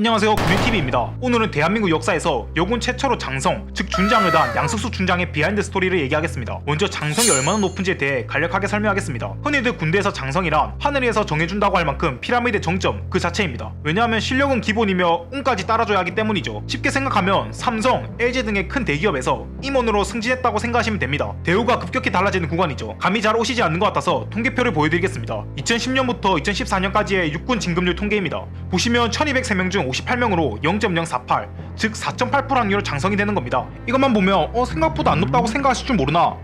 안녕하세요, 군인TV입니다. 오늘은 대한민국 역사에서 여군 최초로 장성, 즉 준장을 단 양석수 준장의 비하인드 스토리를 얘기하겠습니다. 먼저 장성이 얼마나 높은지에 대해 간략하게 설명하겠습니다. 흔히들 군대에서 장성이란 하늘에서 정해준다고 할 만큼 피라미드 정점 그 자체입니다. 왜냐하면 실력은 기본이며 운까지 따라줘야 하기 때문이죠. 쉽게 생각하면 삼성, LG 등의 큰 대기업에서 임원으로 승진했다고 생각하시면 됩니다. 대우가 급격히 달라지는 구간이죠. 감이 잘 오시지 않는 것 같아서 통계표를 보여드리겠습니다. 2010년부터 2014년까지의 육군 진급률 통계입니다. 보시면 1203명 중 58명으로 0.048, 즉 4.8% 확률로 장성이 되는 겁니다. 이것만 보면 생각보다 안 높다고 생각하실 줄 모르나?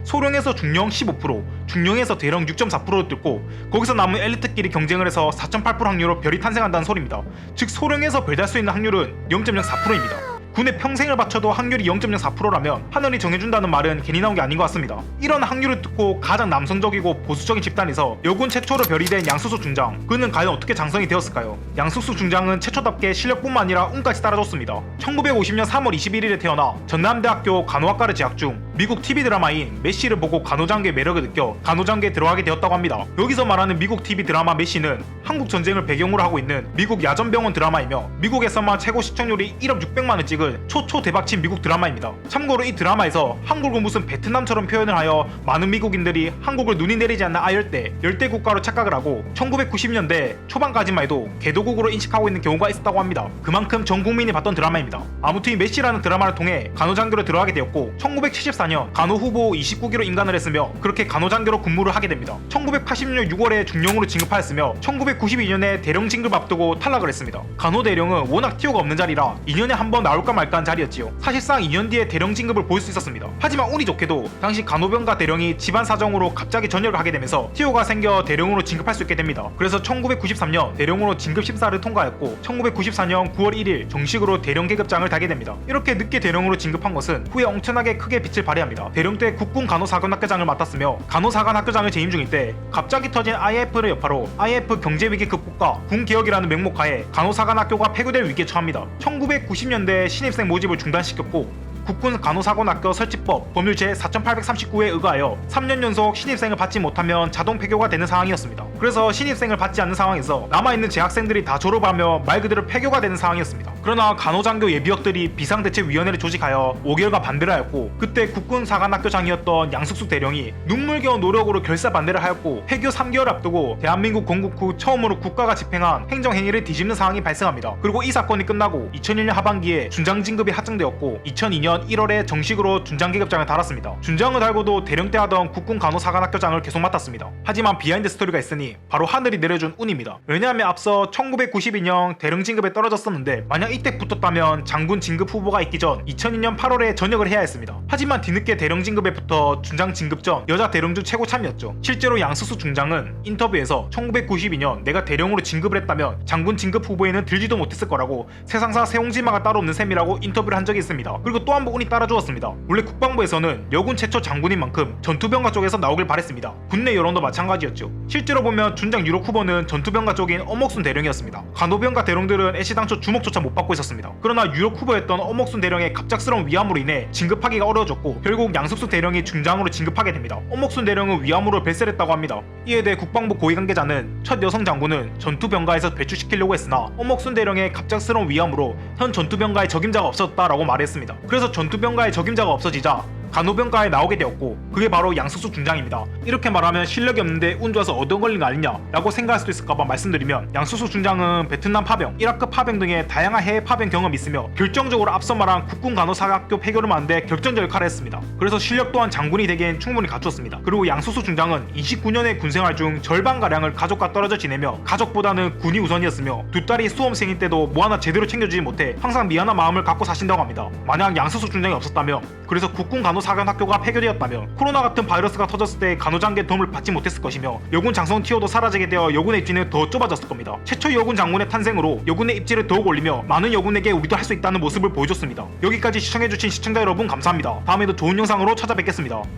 소령에서 중령 15%, 중령에서 대령 6.4%를 뚫고 거기서 남은 엘리트끼리 경쟁을 해서 4.8% 확률로 별이 탄생한다는 소리입니다. 즉 소령에서 별 달 수 있는 확률은 0.04%입니다. 군의 평생을 바쳐도 확률이 0.04%라면 하늘이 정해준다는 말은 괜히 나온 게 아닌 것 같습니다. 이런 확률을 듣고 가장 남성적이고 보수적인 집단에서 여군 최초로 별이 된 양석수 중장, 그는 과연 어떻게 장성이 되었을까요? 양석수 중장은 최초답게 실력뿐만 아니라 운까지 따라줬습니다. 1950년 3월 21일에 태어나 전남대학교 간호학과를 재학 중 미국 TV 드라마인 메시를 보고 간호장교의 매력을 느껴 간호장교에 들어가게 되었다고 합니다. 여기서 말하는 미국 TV 드라마 메시는 한국 전쟁을 배경으로 하고 있는 미국 야전병원 드라마이며 미국에서만 최고 시청률이 1억 600만을 찍은 초초 대박친 미국 드라마입니다. 참고로 이 드라마에서 한국을 무슨 베트남처럼 표현을 하여 많은 미국인들이 한국을 눈이 내리지 않는 아열대, 열대 국가로 착각을 하고 1990년대 초반까지만 해도 개도국으로 인식하고 있는 경우가 있었다고 합니다. 그만큼 전 국민이 봤던 드라마입니다. 아무튼 이 메시라는 드라마를 통해 간호장교로 들어가게 되었고 1974년 간호 후보 29기로 임관을 했으며 그렇게 간호장교로 근무를 하게 됩니다. 1980년 6월에 중령으로 진급하였으며 1992년에 대령 진급 앞두고 탈락을 했습니다. 간호대령은 워낙 티오가 없는 자리라 2년에 한 번 나올까 말까한 자리였지요. 사실상 2년 뒤에 대령 진급을 볼 수 있었습니다. 하지만 운이 좋게도 당시 간호병과 대령이 집안 사정으로 갑자기 전역을 하게 되면서 티오가 생겨 대령으로 진급할 수 있게 됩니다. 그래서 1993년 대령으로 진급 심사를 통과했고 1994년 9월 1일 정식으로 대령 계급장을 달게 됩니다. 이렇게 늦게 대령으로 진급한 것은 후에 엄청나게 크게 빛을 발휘합니다. 대령 때 국군 간호사관학교장을 맡았으며 간호사관학교장을 재임 중일 때 갑자기 터진 IF를 여파로 IF 경제위기 극복과 군개혁이라는 명목하에 간호사관학교가 폐교될 위기에 처합니다. 1990년대 신입생 모집을 중단시켰고 국군 간호사관학교 설치법 법률 제4839에 의거하여 3년 연속 신입생을 받지 못하면 자동 폐교가 되는 상황이었습니다. 그래서 신입생을 받지 않는 상황에서 남아있는 재학생들이 다 졸업하며 말 그대로 폐교가 되는 상황이었습니다. 그러나 간호장교 예비역들이 비상대책위원회를 조직하여 5개월간 반대를 하였고 그때 국군 사관학교장이었던 양석수 대령이 눈물겨운 노력으로 결사 반대를 하였고 폐교 3개월 앞두고 대한민국 건국 후 처음으로 국가가 집행한 행정행위를 뒤집는 상황이 발생합니다. 그리고 이 사건이 끝나고 2001년 하반기에 준장 진급이 확정되었고 2002년 1월에 정식으로 준장 계급장을 달았습니다. 준장을 달고도 대령 때 하던 국군 간호사관학교장을 계속 맡았습니다. 하지만 비하인드 스토리가 있으니 바로 하늘이 내려준 운입니다. 왜냐하면 앞서 1992년 대령 진급에 떨어졌었는데 만약 이때 붙었다면 장군 진급 후보가 있기 전 2002년 8월에 전역을 해야 했습니다. 하지만 뒤늦게 대령 진급에 붙어 준장 진급 전 여자 대령 중 최고 참이었죠. 실제로 양석수 중장은 인터뷰에서 1992년 내가 대령으로 진급을 했다면 장군 진급 후보에는 들지도 못했을 거라고 세상사 세옹지마가 따로 없는 셈이라고 인터뷰를 한 적이 있습니다. 그리고 또 한 번 운이 따라주었습니다. 원래 국방부에서는 여군 최초 장군인 만큼 전투병가 쪽에서 나오길 바랬습니다. 국내 여론도 마찬가지였죠. 실제로 보면 준장 유력 후보는 전투병가 쪽인 엄옥순 대령이었습니다. 간호병가 대령들은 애시당초 주목조차 못 받고 있었습니다. 그러나 유력 후보였던 엄옥순 대령의 갑작스러운 위암으로 인해 진급하기가 어려워졌고 결국 양석수 대령이 중장으로 진급하게 됩니다. 엄옥순 대령은 위암으로 별세했다고 합니다. 이에 대해 국방부 고위 관계자는 첫 여성 장군은 전투병가에서 배출시키려고 했으나 엄옥순 대령의 갑작스러운 위암으로 현 전투병가에 적임자가 없었다라고 말했습니다. 그래서 전투병가에 적임자가 없어지자 간호병가에 나오게 되었고 그게 바로 양석수 중장입니다. 이렇게 말하면 실력이 없는데 운 좋아서 얻어 걸린 거 아니냐 라고 생각할 수도 있을까봐 말씀드리면 양석수 중장은 베트남 파병, 이라크 파병 등의 다양한 해외 파병 경험이 있으며 결정적으로 앞서 말한 국군 간호사학교 폐교를 만드는 데 결정적 역할을 했습니다. 그래서 실력 또한 장군이 되기엔 충분히 갖췄습니다. 그리고 양석수 중장은 29년의 군생활 중 절반가량을 가족과 떨어져 지내며 가족보다는 군이 우선이었으며 두 딸이 수험생일 때도 뭐 하나 제대로 챙겨주지 못해 항상 미안한 마음을 갖고 사신다고 합니다. 만약 양석수 중장이 없었다면 그래서 국군 간호사관학교가 폐교되었다면 코로나 같은 바이러스가 터졌을 때 간호장교의 도움을 받지 못했을 것이며 여군 장성 티오도 사라지게 되어 여군의 입지는 더 좁아졌을 겁니다. 최초 여군 장군의 탄생으로 여군의 입지를 더욱 올리며 많은 여군에게 우리도 할 수 있다는 모습을 보여줬습니다. 여기까지 시청해주신 시청자 여러분 감사합니다. 다음에도 좋은 영상으로 찾아뵙겠습니다.